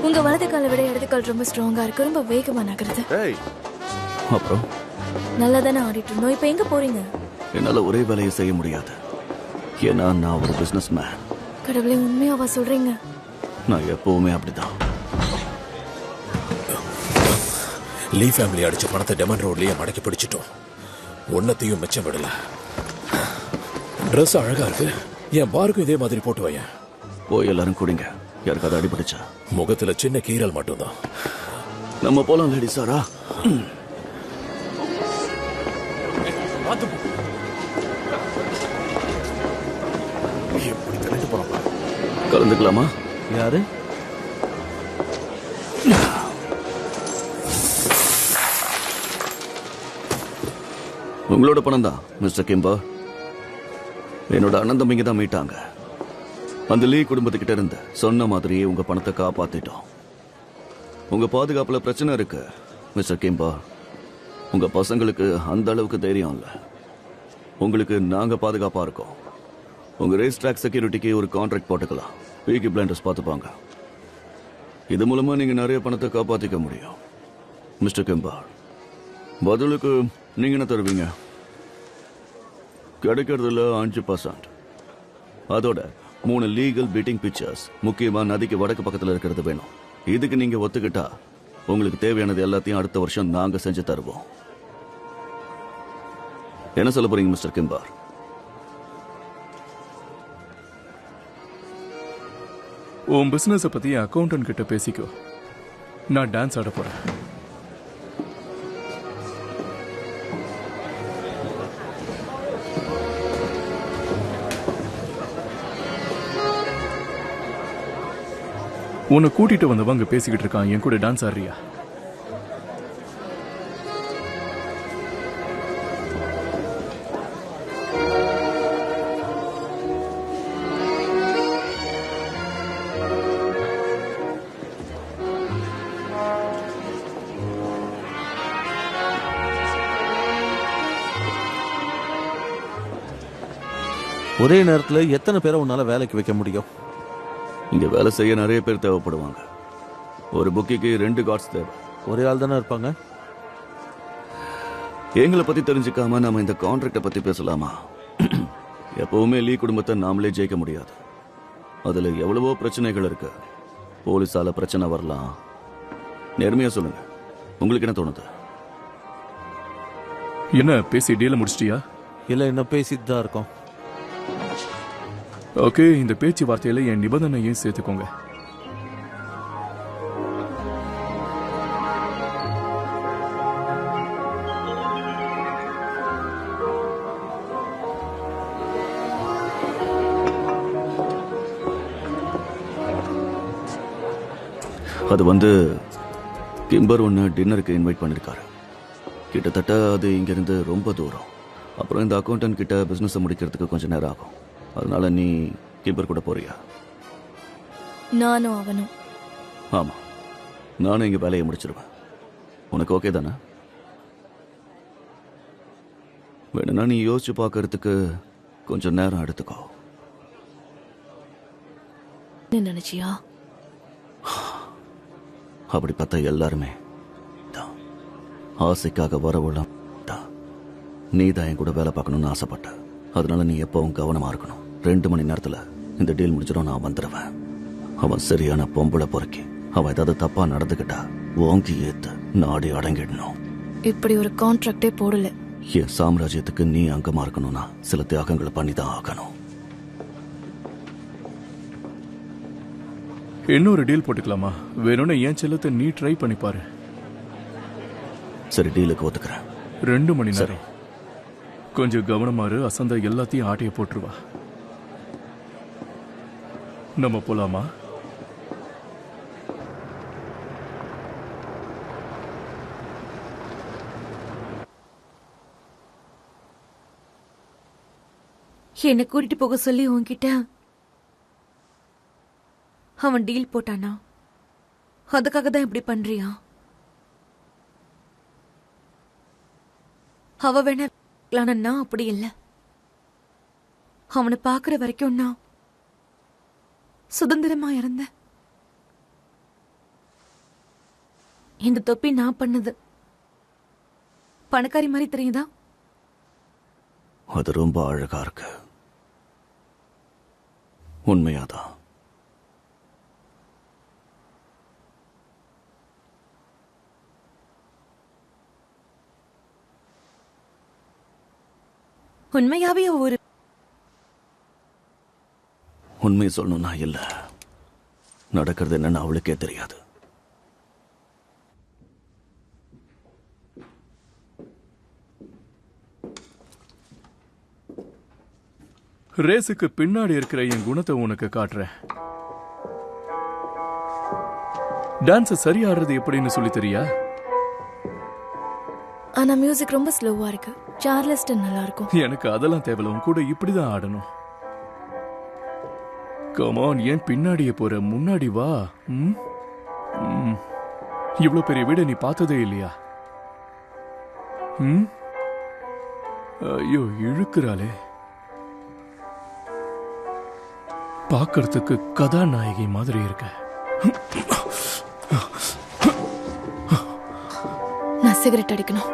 உங்க வலது காலை விட இடது கால் ரொம்ப ஸ்ட்ராங்கா இருக்கு. ரொம்ப வேகமா நகருது. அப்புறம் நல்லா தானே ஆடிட்டு இருந்தோம். இப்ப எங்க போறீங்க? என்னால ஒரே வேலையை செய்ய முடியாது. ஏன்னா நான் ஒரு பிசினஸ் மேன். கடவுளே, உண்மையாவா சொல்றீங்க? நான் எப்பவுமே அப்படிதான். லீ ஃபேமிலி அடிச்ச பணத்தை டெமன் ரோட்லயே மடக்கி பிடிச்சிட்டோம். ஒன்னத்தையும் மிச்சம் விடல. ட்ரெஸ் அழகா இருக்கு. என் பாருக்கும் இதே மாதிரி போட்டு வையன். போய் எல்லாரும் குடிங்க. யாருக்காவது அடிபடிச்சா? முகத்துல சின்ன கீரல் மட்டும்தான். நம்ம போலாம் லேடி சாரா. கலந்துக்கலாமா? யாரு? உங்களோட பணம் தான் மிஸ்டர் கிம்பர். என்னோட அண்ணன் தம்பிங்க தான் மீட்டாங்க. அந்த லீ குடும்பத்துக்கிட்ட இருந்து சொன்ன மாதிரியே உங்க பணத்தை காப்பாத்திட்டோம். உங்க பாதுகாப்புல பிரச்சனை இருக்கு மிஸ்டர் கிம்பர். உங்க பசங்களுக்கு அந்த அளவுக்கு தைரியம் இல்ல. உங்களுக்கு நாங்க பாதுகாப்பா இருக்கோம். உங்க ரேஸ் ட்ராக் செக்யூரிட்டிக்கு ஒரு கான்ட்ராக்ட் போட்டுக்கலாம். பீக்கி பிளைண்டர்ஸ் பார்த்துப்பாங்க. இது மூலமா நீங்க நிறைய பணத்தை காப்பாத்திக்க முடியும் மிஸ்டர் கிம்பர். பதிலுக்கு நீங்க என்ன தருவீங்க? கிடைக்கிறதுல 5%. அதோட 3 லீகல் பீட்டிங் பிக்சர்ஸ். முக்கியமா நதிக்கு வடக்கு பக்கத்துல இருக்கிறது வேணும். இதுக்கு நீங்க ஒத்துக்கிட்டா உங்களுக்கு தேவையானது எல்லாத்தையும் அடுத்த வருஷம் நாங்க செஞ்சு தருவோம். என்ன சொல்ல போறீங்க மிஸ்டர் கிம்பர்? உன் பிசினஸ் பத்தி அக்கௌண்டன்ட் கிட்ட பேசிக்கோ. நான் டான்ஸ் ஆட போறேன். உன்னை கூட்டிட்டு வந்தவங்க பேசிக்கிட்டு இருக்கான். என் கூட டான்ஸ் ஆடுறியா? ஒரே நேரத்துல எத்தனை பேரை உன்னால வேலைக்கு வைக்க முடியும்? இங்க வேலை செய்ய நிறைய பேர் தேவைப்படுவாங்க. ஒரு புக்கிக்கு 2 கார்ட்ஸ் தேவை. ஒரே ஆள் தானே இருப்பாங்க. எங்களை பத்தி தெரிஞ்சுக்காம நாம இந்த கான்ட்ராக்டை பத்தி பேசலாமா? எப்பவுமே லீ குடும்பத்தை நாமளே ஜெயிக்க முடியாது. அதுல எவ்வளவோ பிரச்சனைகள் இருக்கு. போலீஸால பிரச்சனை வரலாம். நேர்மையா சொல்லுங்க, உங்களுக்கு என்ன தோணுது? என்ன பேசி டீல முடிச்சிட்டியா? இல்ல, இன்னும் பேசிட்டு தான் இருக்கோம். ஓகே, இந்த பேச்சுவார்த்தையில என் நிபந்தனையும் சேர்த்துக்கோங்க. அது வந்து கிம்பர் ஒன்று டின்னருக்கு இன்வைட் பண்ணியிருக்காரு. கிட்டத்தட்ட அது இங்கிருந்து ரொம்ப தூரம். அப்புறம் இந்த அக்கௌண்டன்ட் கிட்ட பிஸ்னஸை முடிக்கிறதுக்கு கொஞ்சம் நேரம் ஆகும். அதனால நீ கிம்பர் கூட போறியா? நானும் அவனும். ஆமா, நானும் இங்க வேலையை முடிச்சிருவேன். உனக்கு ஓகே தானே? வேணும்னா நீ யோசிச்சு பார்க்கறதுக்கு கொஞ்சம் நேரம் எடுத்துக்கோ. நினைச்சியா? அப்படி பார்த்தா எல்லாருமே ஆசைக்காக வரவுள்ள நீ தான் என் கூட வேலை பார்க்கணும்னு ஆசைப்பட்ட. அதனால நீ எப்பவும் கவனமா இருக்கணும். 2 மணி நேரத்துல இந்த டீல் முடிச்சிடும், நான் வந்துடுவேன். அவன் சரியான பொம்பளை பொறுக்கி. அவன் ஏதாவது தப்பா நடந்துகிட்டா ஓங்கி ஏத்து நாடி அடங்கிடணும். இப்படி ஒரு கான்ட்ராக்டே போடல. என் சாம்ராஜ்யத்துக்கு நீ அங்கமா இருக்கணும்னா சில தியாகங்களை பண்ணிதான் ஆகணும். இன்னொரு டீல் போட்டுக்கலாமா? வேணும்னா என் செல்லத்தை நீ ட்ரை பண்ணி பாரு. சரி, டீலுக்கு ஒத்துக்கிறேன். 2 மணி நேரம். கொஞ்சம் கவனமாரு, அசந்தா எல்லாத்தையும் ஆட்டைய போட்டுருவா. நம்ம போலாமா? என்னை கூட்டிட்டு போக சொல்லி உன்கிட்ட அவன் டீல் போட்டானா? அதுக்காக தான் இப்படி பண்றியா? அவ வேணா அப்படி இல்லை. அவனை பாக்குற வரைக்கும் நான் சுதந்திரமா இருந்த. இந்த தொப்பி நான் பண்ணது. பணக்காரி மாதிரி தெரியுதா? அது ரொம்ப அழகா இருக்கு. உண்மையாதான். உண்மையாவே ஒரு உண்மை சொல்லணும்னா இல்ல, நடக்கிறது என்னன்னு அவளுக்கே தெரியாது. ரேஸுக்கு பின்னாடி இருக்கிற என் குணத்தை உனக்கு காட்டுறேன். டான்ஸ் சரியா ஆடுறது எப்படின்னு சொல்லி தெரியா? ஆனா மியூசிக் ரொம்ப ஸ்லோவா இருக்கு. சார்லஸ்டன் நல்லா இருக்கும். எனக்கு அதெல்லாம் தேவையில்ல, உன் கூட இப்படிதான் ஆடணும். கமான், ஏன் பின்னாடியே போற? முன்னாடி வா. இவ்வளவு பெரிய வீட நீ பார்த்ததே இல்லையா? ஐயோ, இழுக்கிறாளே. பார்க்கறதுக்கு கதாநாயகி மாதிரி இருக்க. நான் சிகரெட் அடிக்கணும்.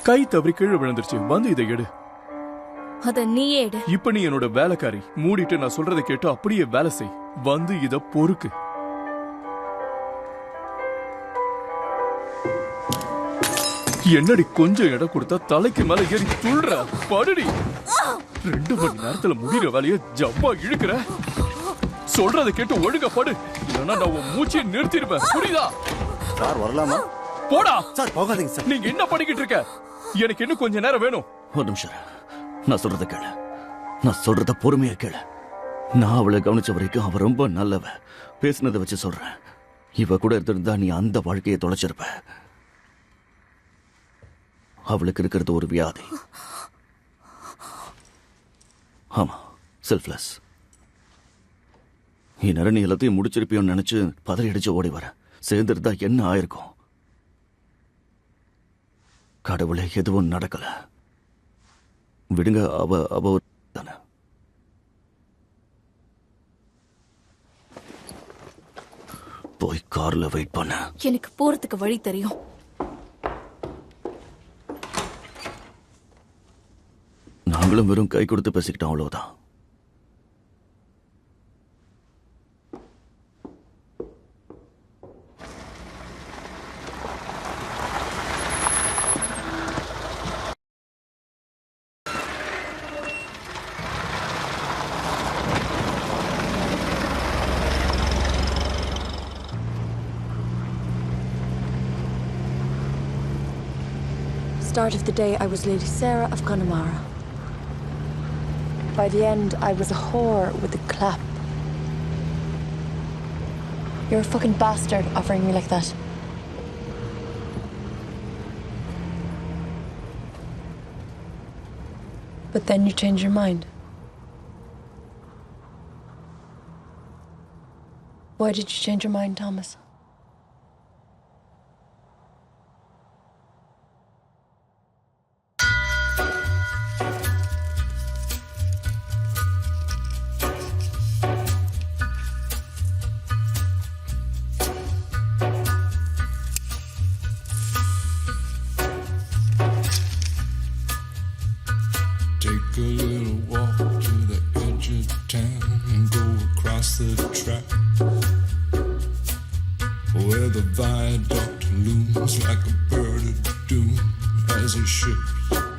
கை தவறி கீழே விழுந்துருச்சு. வந்து இதை எடு. அத நீயே எடு. இப்ப நீ என்னோட வேலைக்காரி. மூடிட்டு நான் சொல்றதை கேட்டு அப்படியே வேலை செய். வந்து இத பொறுக்கு. என்னடி கொஞ்சம் இடம் கொடுத்தா தலைக்கு மேல ஏறி துள்ற? படுடி. 2 மணி நேரத்துல முடிகிற வேலைய ஜவ்வா இழுக்கிற. சொல்றதை கேட்டு ஒழுங்கா படு, இல்லைன்னா நான் உன் மூச்சையை நிறுத்திடுவேன். புரியுதா? சார் வரலாமா? போடா சார். போகாதீங்க சார். நீங்க என்ன பண்ணிக்கிட்டு இருக்க? எனக்கு இன்னும் கொஞ்ச நேரம் வேணும். ஒரு நிமிஷம், நான் சொல்றத கேளு. நான் சொல்றத பொறுமையா கேளு. நான் அவளை கவனிச்ச வரைக்கும் அவ ரொம்ப நல்லவ. பேசினதை வச்சு சொல்றேன். இவ கூட இருந்திருந்தா நீ அந்த வாழ்க்கையை தொலைச்சிருப்ப. அவளுக்கு இருக்கிறது ஒரு வியாதி. ஆமா, செல்ஃப்லெஸ். இந்நேரம் நீ எல்லாத்தையும் முடிச்சிருப்பியோன்னு நினைச்சு பதறி அடிச்சு ஓடி வர. சேர்ந்திருந்தா என்ன ஆயிருக்கும்? கடவுளே, எதுவும் நடக்கல. விடுங்க. அவ தானே. போய் கார்ல வெயிட் பண்ண. எனக்கு போறதுக்கு வழி தெரியும். நாங்களும் வெறும் கை கொடுத்து பேசிக்கிட்டோம், அவ்வளவுதான். Start of the day, I was Lady Sarah of Connemara. By the end, I was a whore with a clap. You're a fucking bastard offering me like that. But then you change your mind. Why did you change your mind, Thomas? Take a little walk to the edge of town and go across the track. bird of doom as he ships